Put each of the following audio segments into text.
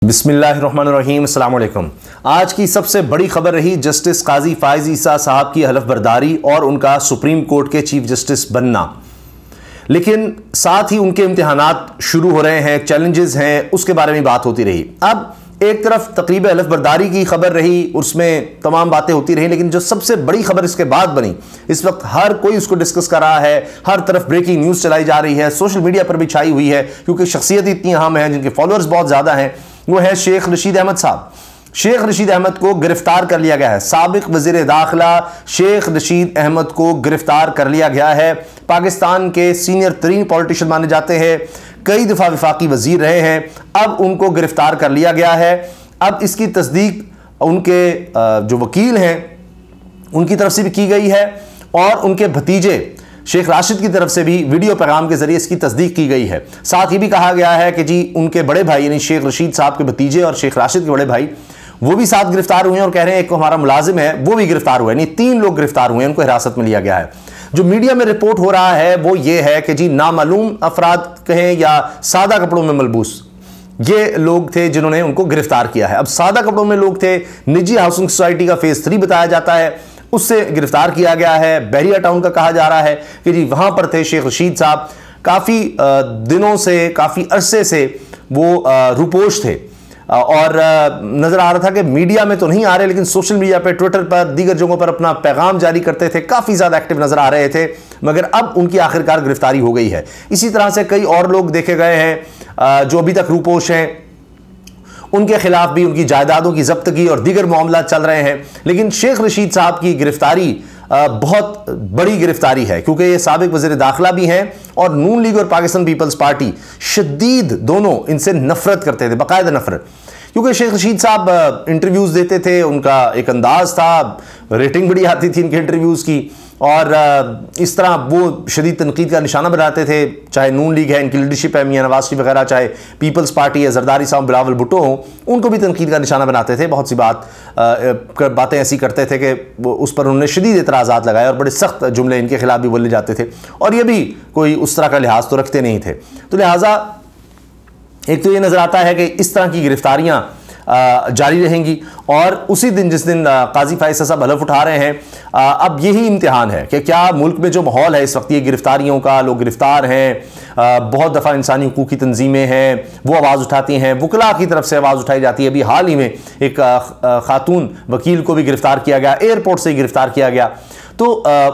बिस्मिल्लाहिर्रहमानिर्रहीम, अस्सलाम वालेकुम। आज की सबसे बड़ी खबर रही जस्टिस काजी फायज ईसा साहब की हलफ बर्दारी और उनका सुप्रीम कोर्ट के चीफ जस्टिस बनना। लेकिन साथ ही उनके इम्तिहानात शुरू हो रहे हैं, चैलेंजेस हैं, उसके बारे में बात होती रही। अब एक तरफ तकरीब हलफ बर्दारी की खबर रही, उसमें तमाम बातें होती रही, लेकिन जो सबसे बड़ी खबर इसके बाद बनी, इस वक्त हर कोई उसको डिस्कस कर रहा है, हर तरफ ब्रेकिंग न्यूज़ चलाई जा रही है, सोशल मीडिया पर भी छाई हुई है, क्योंकि शख्सियत इतनी अहम है, जिनके फॉलोअर्स बहुत ज़्यादा हैं, वो है शेख रशीद अहमद साहब। शेख रशीद अहमद को गिरफ्तार कर लिया गया है। साबिक वज़ीर दाखिला शेख रशीद अहमद को गिरफ्तार कर लिया गया है। पाकिस्तान के सीनियर तरीन पॉलिटिशियन माने जाते हैं, कई दफ़ा वफाकी वजीर रहे हैं, अब उनको गिरफ्तार कर लिया गया है। अब इसकी तस्दीक उनके जो वकील हैं उनकी तरफ से भी की गई है और उनके भतीजे शेख राशिद की तरफ से भी वीडियो पैगाम के जरिए इसकी तस्दीक की गई है। साथ ही भी कहा गया है कि जी उनके बड़े भाई यानी शेख रशीद साहब के भतीजे और शेख राशिद के बड़े भाई वो भी साथ गिरफ्तार हुए हैं और कह रहे हैं एक हमारा मुलाजिम है वो भी गिरफ्तार हुआ है, यानी 3 लोग गिरफ्तार हुए हैं, उनको हिरासत में लिया गया है। जो मीडिया में रिपोर्ट हो रहा है वो ये है कि जी नामालूम अफराद कहें या सादा कपड़ों में मलबूस ये लोग थे जिन्होंने उनको गिरफ्तार किया है। अब सादा कपड़ों में लोग थे, निजी हाउसिंग सोसाइटी का फेज 3 बताया जाता है, उससे गिरफ्तार किया गया है। बहरिया टाउन का कहा जा रहा है कि जी वहां पर थे शेख रशीद साहब, काफी दिनों से, काफी अरसे से वो रुपोश थे और नजर आ रहा था कि मीडिया में तो नहीं आ रहे, लेकिन सोशल मीडिया पे, ट्विटर पर, दीगर जगहों पर अपना पैगाम जारी करते थे, काफी ज्यादा एक्टिव नजर आ रहे थे, मगर अब उनकी आखिरकार गिरफ्तारी हो गई है। इसी तरह से कई और लोग देखे गए हैं जो अभी तक रुपोश हैं, उनके खिलाफ भी उनकी जायदादों की जब्तगी और दीगर मामला चल रहे हैं। लेकिन शेख रशीद साहब की गिरफ्तारी बहुत बड़ी गिरफ्तारी है, क्योंकि ये साबिक वज़ीर दाखिला भी हैं और नून लीग और पाकिस्तान पीपल्स पार्टी शदीद दोनों इनसे नफरत करते थे, बाकायदा नफरत। क्योंकि शेख रशीद साहब इंटरव्यूज़ देते थे, उनका एक अंदाज था, रेटिंग बड़ी आती थी इनके इंटरव्यूज़ की, और इस तरह वो शदीद तनकीद का निशाना बनाते थे। चाहे नून लीग है, इनकी लीडरशिप है, मियां नवाज शरीफ वगैरह, चाहे पीपल्स पार्टी है, जरदारी साहब, बिलावल भुट्टो हो, उनको भी तनकीद का निशाना बनाते थे। बहुत सी बातें ऐसी करते थे कि उस पर उन्होंने शदीद एतराज़ात लगाए और बड़े सख्त जुमले इनके खिलाफ भी बोले जाते थे, और ये भी कोई उस तरह का लिहाज तो रखते नहीं थे। तो लिहाजा एक तो ये नज़र आता है कि इस तरह की गिरफ्तारियाँ जारी रहेंगी, और उसी दिन जिस दिन काजी फायज साहब हलफ उठा रहे हैं, अब यही इम्तिहान है कि क्या मुल्क में जो माहौल है इस वक्त ये गिरफ्तारियों का, लोग गिरफ्तार हैं, बहुत दफ़ा इंसानी हुकूक की तंजीमें हैं वो आवाज़ उठाती हैं, वकला की तरफ से आवाज़ उठाई जाती है। अभी हाल ही में एक खातून वकील को भी गिरफ्तार किया गया, एयरपोर्ट से ही गिरफ्तार किया गया। तो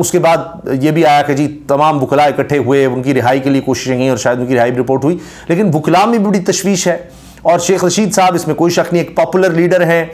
उसके बाद ये भी आया कि जी तमाम वकला इकट्ठे हुए, उनकी रिहाई के लिए कोशिशें की और शायद उनकी रिहाई रिपोर्ट हुई, लेकिन वकला में बड़ी तशवीश है। और शेख रशीद साहब इसमें कोई शक नहीं, एक पॉपुलर लीडर हैं,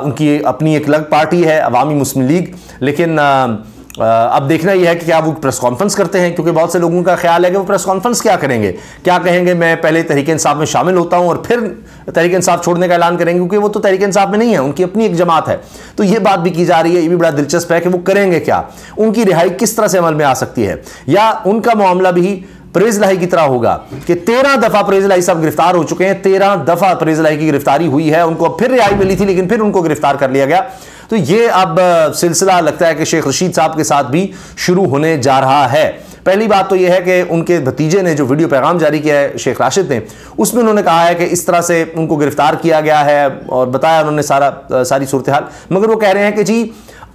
उनकी अपनी एक अलग पार्टी है अवामी मुस्लिम लीग, लेकिन अब देखना यह है कि क्या वो प्रेस कॉन्फ्रेंस करते हैं, क्योंकि बहुत से लोगों का ख्याल है कि वो प्रेस कॉन्फ्रेंस क्या करेंगे, क्या कहेंगे, मैं पहले तहरीक इंसाफ में शामिल होता हूं और फिर तहरीक इंसाफ छोड़ने का ऐलान करेंगे, क्योंकि वो तो तहरीक इंसाफ में नहीं है, उनकी अपनी एक जमात है। तो ये बात भी की जा रही है, ये भी बड़ा दिलचस्प है कि वो करेंगे क्या, उनकी रिहाई किस तरह से अमल में आ सकती है, या उनका मामला भी परेज लाही की तरह होगा कि 13 दफा परेज लाही साहब गिरफ्तार हो चुके हैं, 13 दफा परेज लाही की गिरफ्तारी हुई है, उनको फिर रिहाई मिली थी लेकिन फिर उनको गिरफ्तार कर लिया गया। तो ये अब सिलसिला लगता है कि शेख रशीद साहब के साथ भी शुरू होने जा रहा है। पहली बात तो यह है कि उनके भतीजे ने जो वीडियो पैगाम जारी किया है शेख राशिद ने, उसमें उन्होंने कहा है कि इस तरह से उनको गिरफ्तार किया गया है और बताया उन्होंने सारी सूरत हाल, मगर वो कह रहे हैं कि जी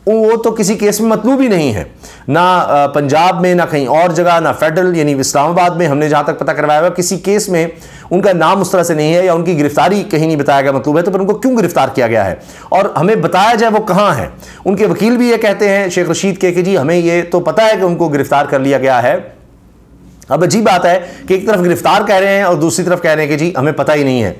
वो तो किसी केस में मतलूब ही नहीं है, ना पंजाब में, ना कहीं और जगह, ना फेडरल यानी इस्लामाबाद में, हमने जहां तक पता करवाया हुआ किसी केस में उनका नाम उस तरह से नहीं है या उनकी गिरफ्तारी कहीं नहीं बताया गया मतलूब है, तो फिर उनको क्यों गिरफ्तार किया गया है और हमें बताया जाए वो कहां है। उनके वकील भी ये कहते हैं शेख रशीद के कि जी हमें ये तो पता है कि उनको गिरफ्तार कर लिया गया है। अब अजीब बात है कि एक तरफ गिरफ्तार कह रहे हैं और दूसरी तरफ कह रहे हैं कि जी हमें पता ही नहीं है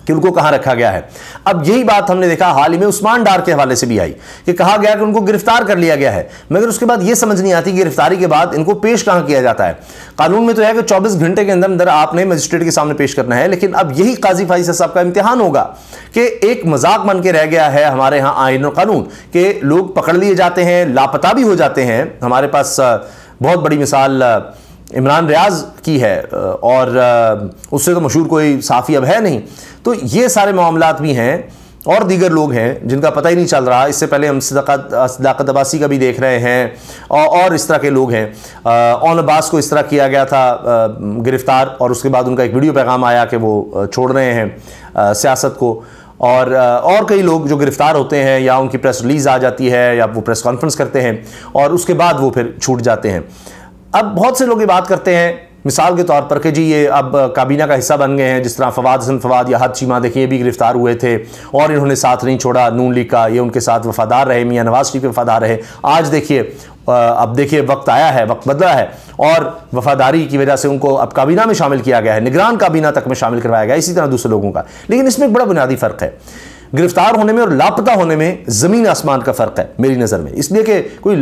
कि उनको कहां रखा गया है। अब यही बात हमने देखा हाल ही में उस्मान डार के हवाले से भी आई कि कहा गया कि उनको गिरफ्तार कर लिया गया है, मगर उसके बाद यह समझ नहीं आती गिरफ्तारी के बाद इनको पेश कहां किया जाता है। कानून में तो है कि 24 घंटे के अंदर अंदर आपने मजिस्ट्रेट के सामने पेश करना है, लेकिन अब यही काजी फायज साहब का इम्तिहान होगा कि एक मजाक बन के रह गया है हमारे यहाँ आईन और कानून के, लोग पकड़ लिए जाते हैं, लापता भी हो जाते हैं। हमारे पास बहुत बड़ी मिसाल इमरान रियाज की है और उससे तो मशहूर कोई साफ़ी अब है नहीं। तो ये सारे मामलात भी हैं और दीगर लोग हैं जिनका पता ही नहीं चल रहा। इससे पहले हम सदाकत अब्बासी का भी देख रहे हैं और इस तरह के लोग हैं। ओन अब्बास को इस तरह किया गया था गिरफ्तार, और उसके बाद उनका एक वीडियो पैगाम आया कि वो छोड़ रहे हैं सियासत को। और कई लोग जो गिरफ्तार होते हैं या उनकी प्रेस रिलीज़ आ जाती है या वो प्रेस कॉन्फ्रेंस करते हैं और उसके बाद वो फिर छूट जाते हैं। अब बहुत से लोग ये बात करते हैं मिसाल के तौर पर कि जी ये अब काबीना का हिस्सा बन गए हैं, जिस तरह फवाद हसन फवाद या हद चीमा देखिए ये भी गिरफ्तार हुए थे और इन्होंने साथ नहीं छोड़ा नून लीग का, ये उनके साथ वफादार रहे, मियां नवाज शरीफ के वफादार रहे। आज देखिए अब देखिए वक्त आया है, वक्त बदला है और वफादारी की वजह से उनको अब काबीना में शामिल किया गया है, निगरान काबीना तक में शामिल करवाया गया, इसी तरह दूसरे लोगों का। लेकिन इसमें एक बड़ा बुनियादी फ़र्क है, गिरफ्तार होने में और लापता होने में ज़मीन आसमान का फ़र्क है मेरी नज़र में। इसलिए कि कोई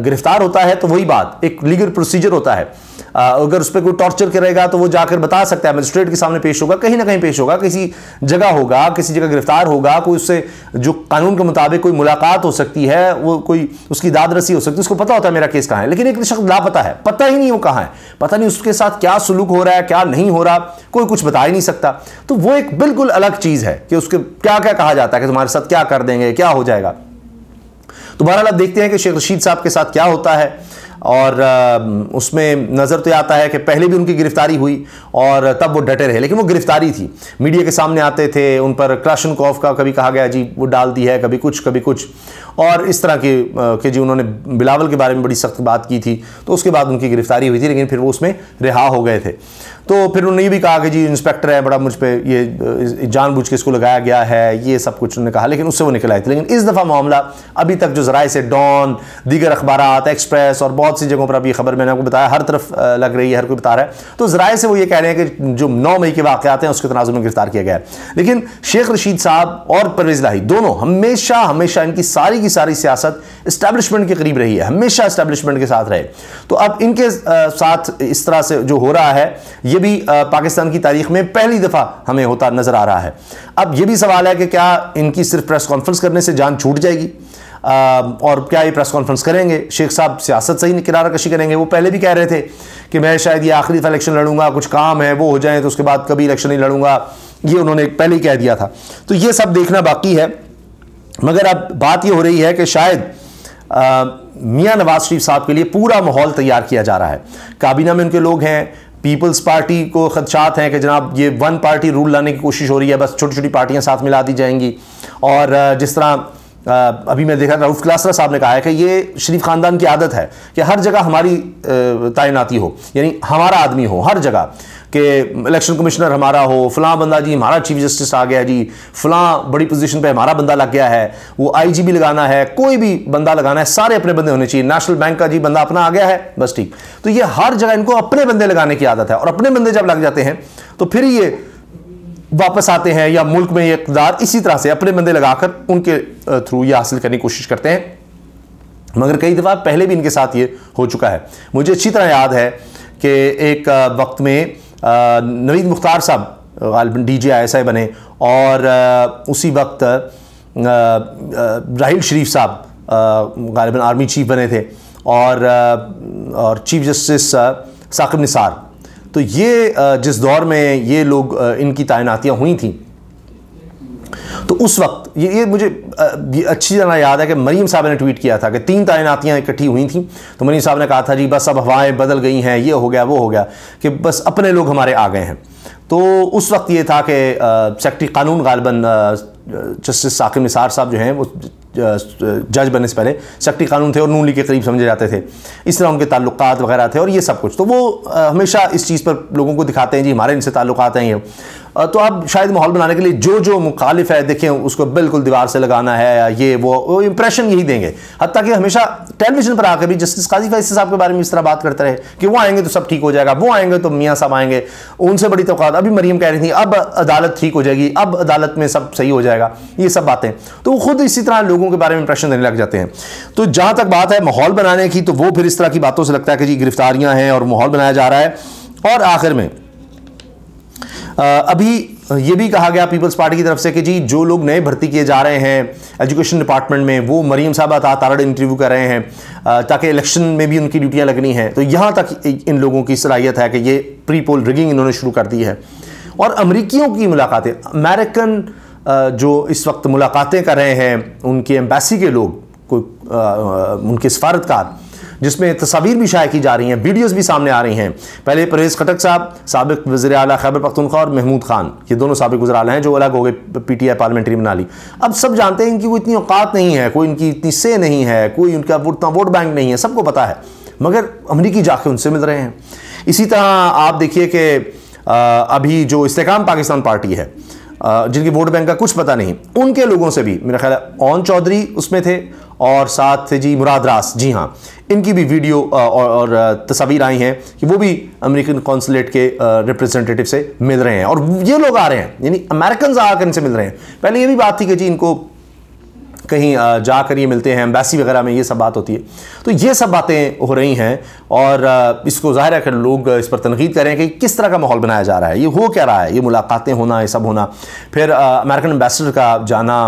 गिरफ्तार होता है तो वही बात, एक लीगल प्रोसीजर होता है। अगर उस पर कोई टॉर्चर करेगा तो वो जाकर बता सकता है, मजिस्ट्रेट के सामने पेश होगा, कहीं ना कहीं पेश होगा, किसी जगह होगा, किसी जगह गिरफ्तार होगा, कोई उससे जो कानून के मुताबिक कोई मुलाकात हो सकती है, वो कोई उसकी दादरसी हो सकती है, उसको पता होता है मेरा केस कहाँ है। लेकिन एक शख्स लापता है, पता ही नहीं वो कहाँ है, पता नहीं उसके साथ क्या सलूक हो रहा है, क्या नहीं हो रहा, कोई कुछ बता ही नहीं सकता। तो वो एक बिल्कुल अलग चीज़ है कि उसके क्या क्या कहा जाता है कि तुम्हारे साथ क्या कर देंगे, क्या हो जाएगा। तो बहरहाल अब देखते हैं कि शेख रशीद साहब के साथ क्या होता है। और उसमें नज़र तो आता है कि पहले भी उनकी गिरफ्तारी हुई और तब वो डटे रहे, लेकिन वो गिरफ्तारी थी, मीडिया के सामने आते थे, उन पर क्लाशनकोव का कभी कहा गया जी वो डाल दी है, कभी कुछ और इस तरह के जी उन्होंने बिलावल के बारे में बड़ी सख्त बात की थी। तो उसके बाद उनकी गिरफ्तारी हुई थी, लेकिन फिर वो उसमें रिहा हो गए थे। तो फिर उन्होंने ये भी कहा कि जी इंस्पेक्टर है बड़ा, मुझ पर ये जानबूझ के इसको लगाया गया है, ये सब कुछ उन्होंने कहा, लेकिन उससे वो निकल आए थे। लेकिन इस दफ़ा मामला अभी तक जो ज़राए से डॉन, दीगर अखबारात, एक्सप्रेस और बहुत सी जगहों पर अभी खबर मैंने आपको बताया हर तरफ लग रही है, हर कोई बता रहा है। तो ज़राए से वो ये कह रहे हैं कि जो 9 मई के वाक़यात हैं उसके तनाज़ुर में गिरफ्तार किया गया है। लेकिन शेख रशीद साहब और परवेज़ इलाही दोनों हमेशा इनकी सारी की सारी सियासत इस्टेब्लिशमेंट के करीब रही है, हमेशा इस्टेब्लिशमेंट के साथ रहे। तो अब इनके साथ इस तरह से जो हो रहा है ये भी पाकिस्तान की तारीख में पहली दफ़ा हमें होता नज़र आ रहा है। अब ये भी सवाल है कि क्या इनकी सिर्फ प्रेस कॉन्फ्रेंस करने से जान छूट जाएगी और क्या ये प्रेस कॉन्फ्रेंस करेंगे, शेख साहब सियासत से ही किनारा कशी करेंगे। वो पहले भी कह रहे थे कि मैं शायद ये आखिरी दफ़ा इलेक्शन लड़ूंगा, कुछ काम है वो हो जाए तो उसके बाद कभी इलेक्शन नहीं लड़ूंगा, ये उन्होंने पहले ही कह दिया था। तो ये सब देखना बाकी है। मगर अब बात ये हो रही है कि शायद मियां नवाज शरीफ साहब के लिए पूरा माहौल तैयार किया जा रहा है। काबीना में उनके लोग हैं, पीपल्स पार्टी को खदशात हैं कि जनाब ये वन पार्टी रूल लाने की कोशिश हो रही है, बस छोटी छोटी पार्टियां साथ मिला दी जाएंगी। और जिस तरह अभी मैं देखा रऊफ क्लासरा साहब ने कहा है कि ये शरीफ ख़ानदान की आदत है कि हर जगह हमारी तैनाती हो, यानी हमारा आदमी हो हर जगह, कि इलेक्शन कमिश्नर हमारा हो, फ़लाँ बंदा जी हमारा चीफ जस्टिस आ गया जी, फ़लाँ बड़ी पोजीशन पे हमारा बंदा लग गया है, वो आईजीबी लगाना है, कोई भी बंदा लगाना है, सारे अपने बंदे होने चाहिए। नेशनल बैंक का जी बंदा अपना आ गया है, बस ठीक। तो ये हर जगह इनको अपने बंदे लगाने की आदत है, और अपने बंदे जब लग जाते हैं तो फिर ये वापस आते हैं या मुल्क में ये इक़्तिदार इसी तरह से अपने बंदे लगाकर उनके थ्रू ये हासिल करने की कोशिश करते हैं। मगर कई दफ़ा पहले भी इनके साथ ये हो चुका है। मुझे अच्छी तरह याद है कि एक वक्त में नवीद मुख्तार साहब गालिबन DGI बने और उसी वक्त राहिल शरीफ साहब गालिबन आर्मी चीफ बने थे और चीफ जस्टिस साकिब निसार। तो ये जिस दौर में ये लोग इनकी तैनातियाँ हुई थी तो उस वक्त ये मुझे अच्छी तरह याद है कि मरीम साहब ने ट्वीट किया था कि 3 तैनातियाँ इकट्ठी हुई थी। तो मरीम साहब ने कहा था जी बस अब हवाएं बदल गई हैं, ये हो गया वो हो गया, कि बस अपने लोग हमारे आ गए हैं। तो उस वक्त ये था कि सेक्रेटरी कानून गालिबन जस्टिस साकिब निसार साहब जो हैं वो जज बनने से पहले सेक्रेटरी कानून थे और नून लीग के करीब समझे जाते थे, इस तरह उनके ताल्लुकात वगैरह थे और ये सब कुछ। तो वो हमेशा इस चीज़ पर लोगों को दिखाते हैं जी हमारे इनसे ताल्लुकात हैं ये। तो अब शायद माहौल बनाने के लिए जो मुखालिफ है देखें उसको बिल्कुल दीवार से लगाना है या ये वो इंप्रेशन यही देंगे। हत्ता कि हमेशा टेलीविजन पर आकर भी जस्टिस काजी फैज़ी साहब के बारे में इस तरह बात करते रहे कि वो आएंगे तो सब ठीक हो जाएगा, वो आएंगे तो मियाँ साहब आएंगे, उनसे बड़ी तौक़ात। अभी मरीम कह रही थी अब अदालत ठीक हो जाएगी, अब अदालत में सब सही हो जाएगा, ये सब बातें। तो वो खुद इसी तरह लोगों के बारे में इंप्रेशन देने लग जाते हैं। तो जहाँ तक बात है माहौल बनाने की, तो वो फिर इस तरह की बातों से लगता है कि जी गिरफ्तारियाँ हैं और माहौल बनाया जा रहा है। और आखिर में अभी ये भी कहा गया पीपल्स पार्टी की तरफ से कि जी जो लोग नए भर्ती किए जा रहे हैं एजुकेशन डिपार्टमेंट में वो मरीम साहब तारड़ इंटरव्यू कर रहे हैं ताकि इलेक्शन में भी उनकी ड्यूटियां लगनी हैं। तो यहाँ तक इन लोगों की सलाहियत है कि ये प्री पोल रिगिंग इन्होंने शुरू कर दी है। और अमरीकियों की मुलाकातें, अमेरिकन जो इस वक्त मुलाकातें कर रहे हैं उनकी एम्बेसी के लोग, कोई उनके सफारतकार, जिसमें तस्वीर भी शाया की जा रही हैं, वीडियोस भी सामने आ रही हैं। पहले परवेज़ खटक साहब, साबिक वज़ीर आला खैबर पख्तूनख्वा, और महमूद खान, ये दोनों साबिक वज़ीर आला हैं जो अलग हो गए, PTI पार्लियामेंट्री बना ली। अब सब जानते हैं इनकी कोई इतनी औकात नहीं है, कोई इनकी इतनी से नहीं है, कोई उनका उतना वोट बैंक नहीं है, सबको पता है, मगर अमरीकी जाके उनसे मिल रहे हैं। इसी तरह आप देखिए कि अभी जो इस्तेकाम पाकिस्तान पार्टी है, जिनके वोट बैंक का कुछ पता नहीं, उनके लोगों से भी मेरा ख्याल है ओन चौधरी उसमें थे, और साथ थे जी मुराद रास, जी हाँ, इनकी भी वीडियो और तस्वीर आई हैं कि वो भी अमेरिकन कॉन्सुलेट के रिप्रेजेंटेटिव से मिल रहे हैं, और ये लोग आ रहे हैं, यानी अमेरिकन आकर इनसे मिल रहे हैं। पहले ये भी बात थी कि जी इनको कहीं जाकर ये मिलते हैं, एम्बेसी वगैरह में ये सब बात होती है। तो ये सब बातें हो रही हैं, और इसको ज़ाहिर है कि लोग इस पर तनकीद कर रहे हैं कि किस तरह का माहौल बनाया जा रहा है, ये हो क्या रहा है, ये मुलाकातें होना, ये सब होना, फिर अमेरिकन एम्बेसडर का जाना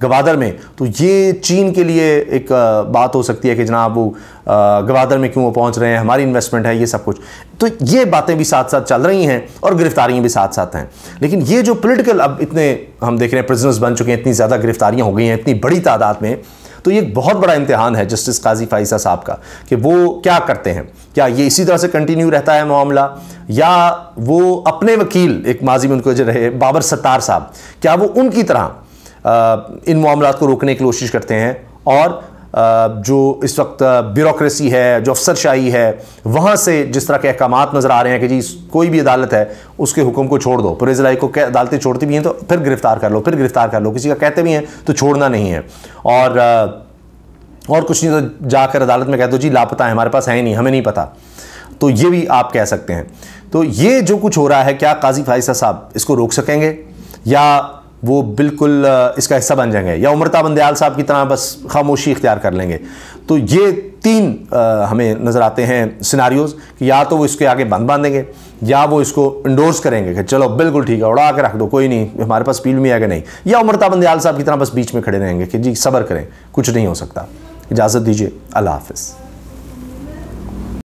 गवादर में, तो ये चीन के लिए एक बात हो सकती है कि जनाब वो गवादर में क्यों वो पहुँच रहे हैं, हमारी इन्वेस्टमेंट है, ये सब कुछ। तो ये बातें भी साथ साथ चल रही हैं, और गिरफ्तारियाँ भी साथ साथ हैं। लेकिन ये जो पॉलिटिकल, अब इतने हम देख रहे हैं प्रिजनर्स बन चुके हैं, इतनी ज़्यादा गिरफ्तारियाँ हो गई हैं इतनी बड़ी तादाद में, तो ये बहुत बड़ा इम्तिहान है जस्टिस काजी फाइज़ा साहब का कि वो क्या करते हैं। क्या ये इसी तरह से कंटिन्यू रहता है मामला, या वो अपने वकील, एक माजी में उनको जो रहे बाबर सत्तार साहब, क्या वो उनकी तरह इन मामलात को रोकने की कोशिश करते हैं, और जो इस वक्त ब्यूरोक्रेसी है, जो अफसरशाही है, वहाँ से जिस तरह के अहकामात नज़र आ रहे हैं कि जी कोई भी अदालत है उसके हुक्म को छोड़ दो, परवेज़ इलाही को अदालतें छोड़ती भी हैं तो फिर गिरफ्तार कर लो, फिर गिरफ्तार कर लो, किसी का कहते भी हैं तो छोड़ना नहीं है, और कुछ नहीं तो जाकर अदालत में कह दो जी लापता है, हमारे पास है ही नहीं, हमें नहीं पता, तो ये भी आप कह सकते हैं। तो ये जो कुछ हो रहा है, क्या काजी फाइज़ा साहब इसको रोक सकेंगे, या वो बिल्कुल इसका हिस्सा बन जाएंगे, या उमरता बंदयाल साहब की तरह बस खामोशी इख्तियार कर लेंगे? तो ये तीन हमें नज़र आते हैं सिनारियोज कि या तो वो इसके आगे बंद बांधेंगे, या वो इसको इंडोर्स करेंगे कि चलो बिल्कुल ठीक है, उड़ा के रख दो, कोई नहीं, हमारे पास अपील में आगे नहीं, या उमरता बंदयाल साहब की तरह बस बीच में खड़े रहेंगे कि जी सब्र करें, कुछ नहीं हो सकता। इजाज़त दीजिए, अल्लाह हाफ़िज़।